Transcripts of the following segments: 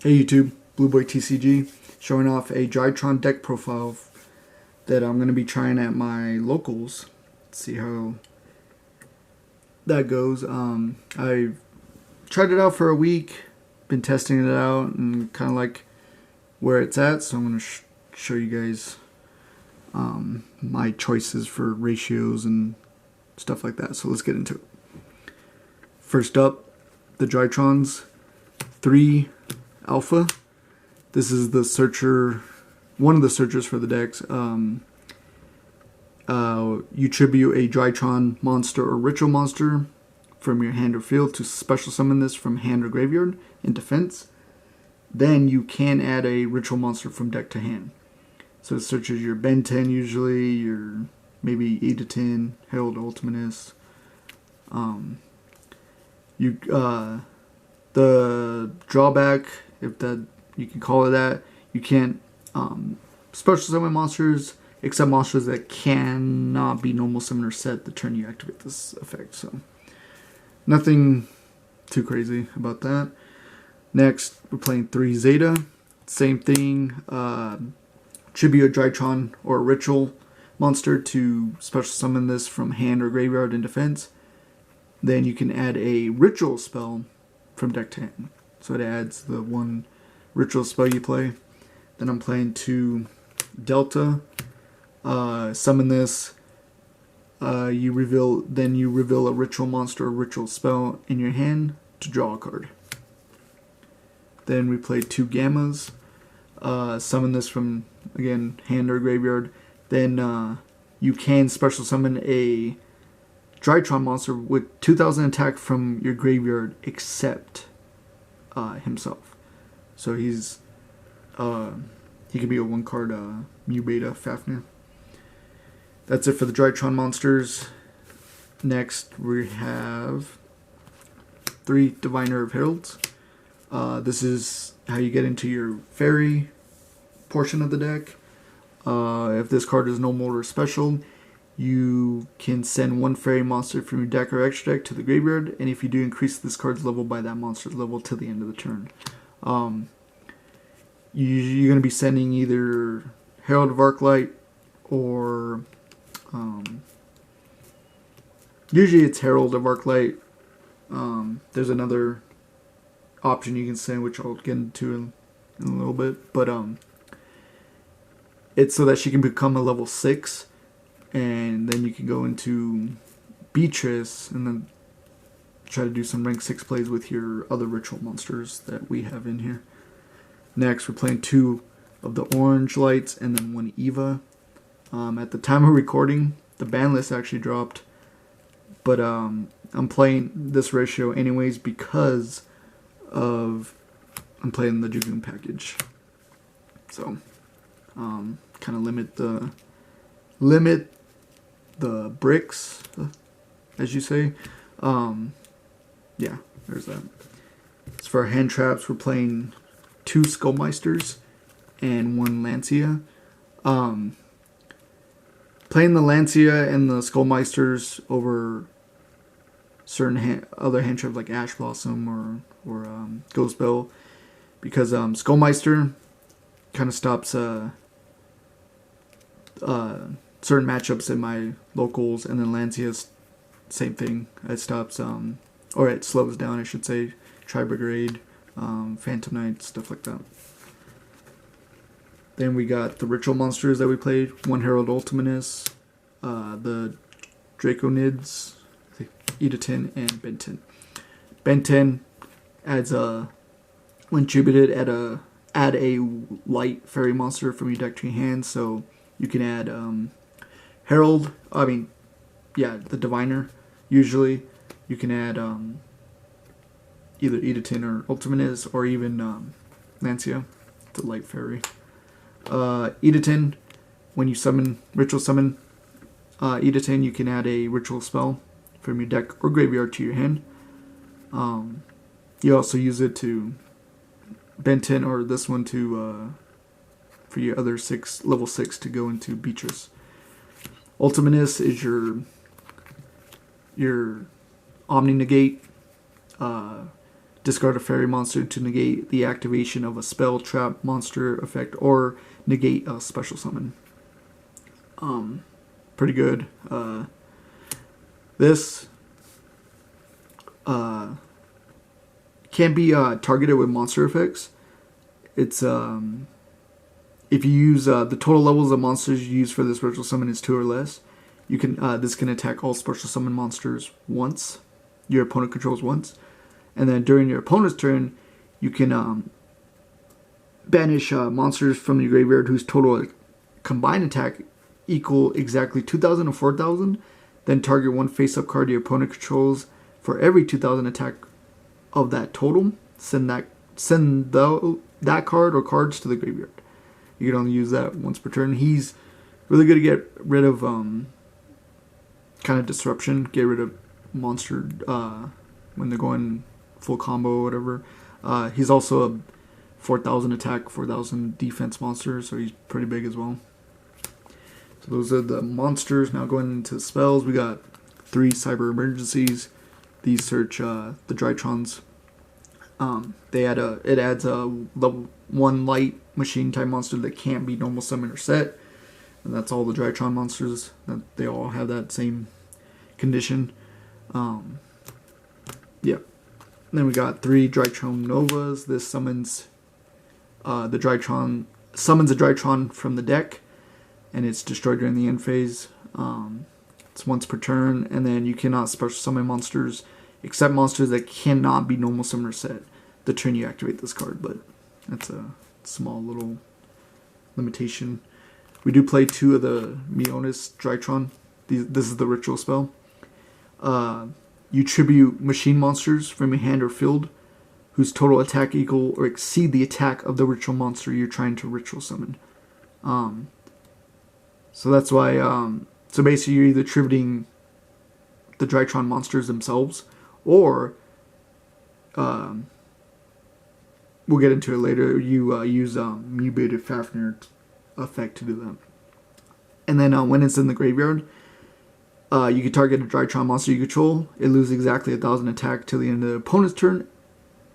Hey YouTube, Blueboy TCG, showing off a Drytron deck profile that I'm going to be trying at my locals. Let's see how that goes. I tried it out for a week, been testing it out and kind of like where it's at, so I'm going to show you guys my choices for ratios and stuff like that. So let's get into it. First up, the Drytrons 3 Alpha. This is the searcher, one of the searchers for the decks. You tribute a Drytron monster or ritual monster from your hand or field to special summon this from hand or graveyard in defense. Then you can add a ritual monster from deck to hand. So it searches your Ben 10 usually, your maybe Edatin, Herald Ultimatus. The drawback, if that you can call it that, you can't special summon monsters except monsters that cannot be normal summoner set the turn you activate this effect. So nothing too crazy about that. Next, we're playing 3 Zeta. Same thing. Tribute a Drytron or a ritual monster to special summon this from hand or graveyard in defense. Then you can add a ritual spell from deck to hand. So it adds the one ritual spell you play. Then I'm playing 2 Delta. Summon this. You reveal a ritual monster or ritual spell in your hand to draw a card. Then we play 2 Gammas. Summon this from, again, hand or graveyard. Then you can special summon a Drytron monster with 2,000 attack from your graveyard except himself. So he's he can be a 1-card Mu Beta Fafnir. That's it for the Drytron monsters. Next we have 3 Diviner of Heralds. This is how you get into your fairy portion of the deck. If this card is normal or special, you can send 1 fairy monster from your deck or extra deck to the graveyard, and if you do, increase this card's level by that monster's level till the end of the turn. You're going to be sending either Herald of Arclight or usually it's Herald of Arclight. There's another option you can send, which I'll get into in a little bit, but it's so that she can become a level 6, and then you can go into Beatrice and then try to do some rank 6 plays with your other ritual monsters that we have in here. Next, we're playing 2 of the Orange Lights and then 1 Eva. At the time of recording, the ban list actually dropped, but I'm playing this ratio anyways because of I'm playing the Dragoon package. So kind of limit the bricks, as you say. Yeah, there's that. As for our hand traps, we're playing 2 Skullmeisters and 1 Lancia. Playing the Lancia and the Skullmeisters over certain other hand traps like Ash Blossom or Ghost Bell, because Skullmeister kind of stops certain matchups in my locals, and then Lancia's same thing. It stops or it slows down, I should say, Tri-Brigade, Phantom Knight, stuff like that. Then we got the ritual monsters that we played. 1 Herald Ultimatus, the Draconids, Edatin, and Ben 10. Ben 10 adds when tributed, add a light fairy monster from your deck to your hand. So you can add Herald. The Diviner. Usually, you can add either Edatin or Ultimatus, or even Lancia, the light fairy. Edatin, when you ritual summon Edatin, you can add a ritual spell from your deck or graveyard to your hand. You also use it to Ben 10 or this one to for your other level 6 to go into Beatrice. Ultimatus is your Omni Negate discard a fairy monster to negate the activation of a spell, trap, monster effect, or negate a special summon. Pretty good. This can be targeted with monster effects. It's if you use the total levels of monsters you use for this ritual summon is 2 or less, you can this can attack all special summon monsters once. Your opponent controls once, and then during your opponent's turn, you can banish monsters from your graveyard whose total combined attack equal exactly 2,000 or 4,000. Then target one face-up card your opponent controls for every 2,000 attack of that total. Send that card or cards to the graveyard. You can only use that once per turn. He's really good to get rid of kind of disruption. Get rid of monster when they're going full combo or whatever. He's also a 4,000 attack, 4,000 defense monster, so he's pretty big as well. So those are the monsters. Now going into the spells, we got 3 cyber emergencies. These search the Drytrons. It adds a level 1 light machine type monster that can't be normal summon or set, and that's all the Drytron monsters. That they all have that same condition. Yeah. Then we got 3 Drytron Novas. This summons a Drytron from the deck, and it's destroyed during the end phase. It's once per turn, and then you cannot special summon monsters except monsters that cannot be normal summon or set the turn you activate this card, but that's a small little limitation. We do play 2 of the Mionis Drytron. This is the ritual spell. You tribute machine monsters from your hand or field whose total attack equal or exceed the attack of the ritual monster you're trying to ritual summon. So that's why, so basically you're either tributing the Drytron monsters themselves, or, we'll get into it later, you use Mutated Fafnir effect to do that. And then when it's in the graveyard, you can target a Drytron monster you control. It loses exactly 1,000 attack till the end of the opponent's turn,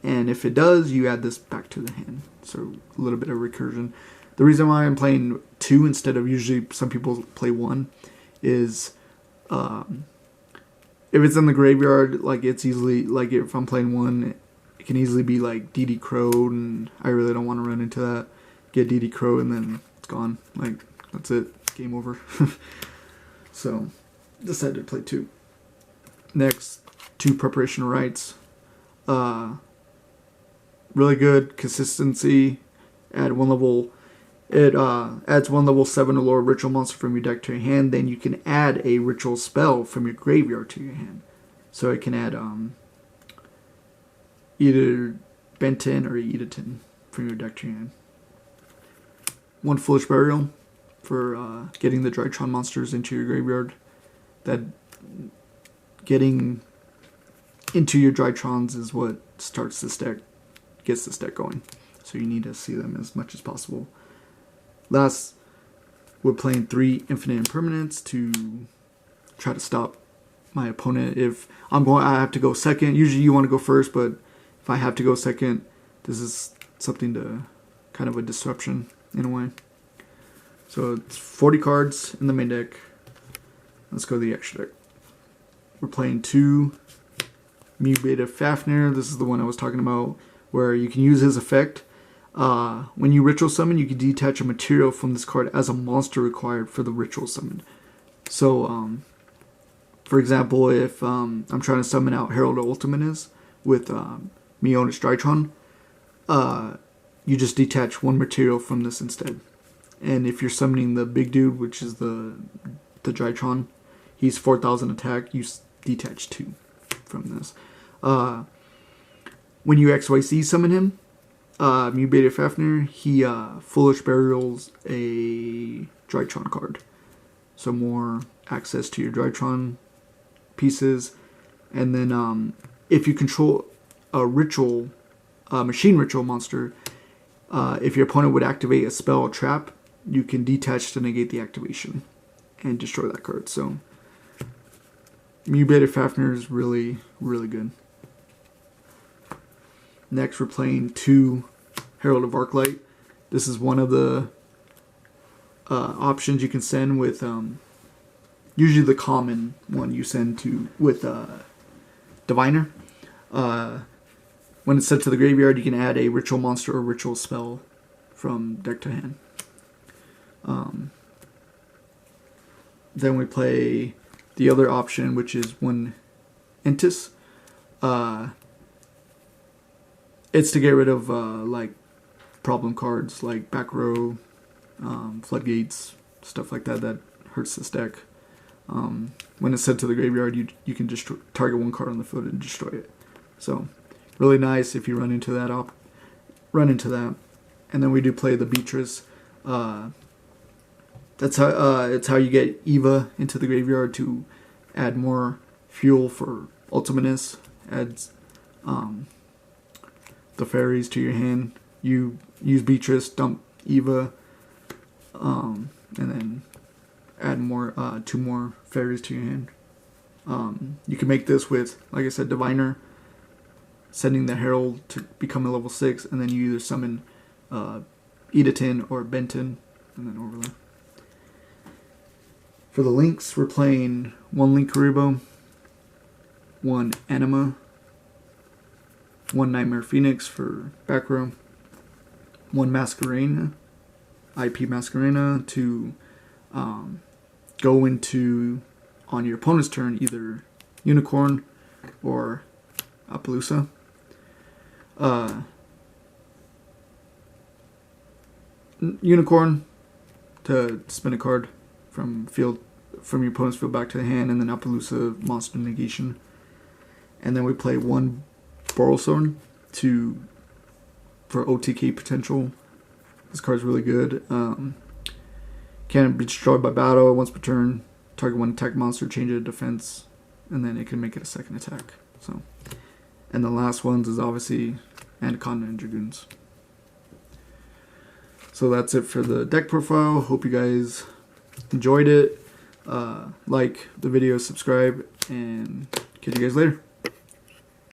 and if it does, you add this back to the hand. So a little bit of recursion. The reason why I'm playing 2 instead of usually some people play 1 is if it's in the graveyard, like it's easily, like if I'm playing 1, it can easily be like DD Crow, and I really don't want to run into that. Get DD Crow and then it's gone. Like, that's it. Game over. So, decided to play 2. Next, 2 Preparation Rites. Really good consistency. Add 1 level. It adds 1 level 7 or lower ritual monster from your deck to your hand. Then you can add a ritual spell from your graveyard to your hand. So it can add either Benton or Edaton from your deck to your hand. 1 Foolish Burial for getting the Drytron monsters into your graveyard. That getting into your Drytrons is what starts this deck, gets this deck going. So you need to see them as much as possible. Last, we're playing 3 Infinite Impermanents to try to stop my opponent. If I have to go second. Usually you want to go first, but if I have to go second, this is something to kind of a disruption in a way. So it's 40 cards in the main deck. Let's go to the extra deck. We're playing 2 Mutated Fafnir. This is the one I was talking about, where you can use his effect. When you ritual summon, you can detach a material from this card as a monster required for the ritual summon. So, for example, if I'm trying to summon out Herald of Ultimatus with Mionis Drytron, you just detach 1 material from this instead. And if you're summoning the big dude, which is the Drytron, he's 4,000 attack, you detach 2 from this. When you XYZ summon him, Mutated Fafnir, he Foolish Burials a Drytron card. So more access to your Drytron pieces. And then if you control a ritual, machine ritual monster, if your opponent would activate a spell or trap, you can detach to negate the activation and destroy that card. So Mutated Fafnir is really, really good. Next, we're playing 2 Herald of Arclight. This is one of the options you can send with, usually the common one you send to with Diviner. When it's sent to the graveyard, you can add a ritual monster or ritual spell from deck to hand. Then we play the other option, which is 1 Entis. It's to get rid of like problem cards like back row, floodgates, stuff like that that hurts this deck. When it's sent to the graveyard, you can just target 1 card on the field and destroy it. So really nice if you run into that. And then we do play the Beatrice. It's how you get Eva into the graveyard to add more fuel for ultimateness. Adds the fairies to your hand. You use Beatrice, dump Eva, and then add more 2 more fairies to your hand. You can make this with, like I said, Diviner, sending the Herald to become a level 6, and then you either summon Edatin or Benton, and then overlay. For the links, we're playing 1 Linkuriboh, 1 Anima, 1 Nightmare Phoenix for back row, 1 Masquerena, IP Masquerena, to go into, on your opponent's turn, either Unicorn or Appaloosa. Unicorn to spin a card from your opponent's field back to the hand, and then Appaloosa monster negation. And then we play 1 Borrelthorn for OTK potential. This card's really good. Can't be destroyed by battle once per turn. Target 1 attack monster, change it to defense, and then it can make it a 2nd attack. So, and the last ones is obviously Anaconda and Dragoons. So that's it for the deck profile. Hope you guys enjoyed it. Like the video, subscribe, and catch you guys later.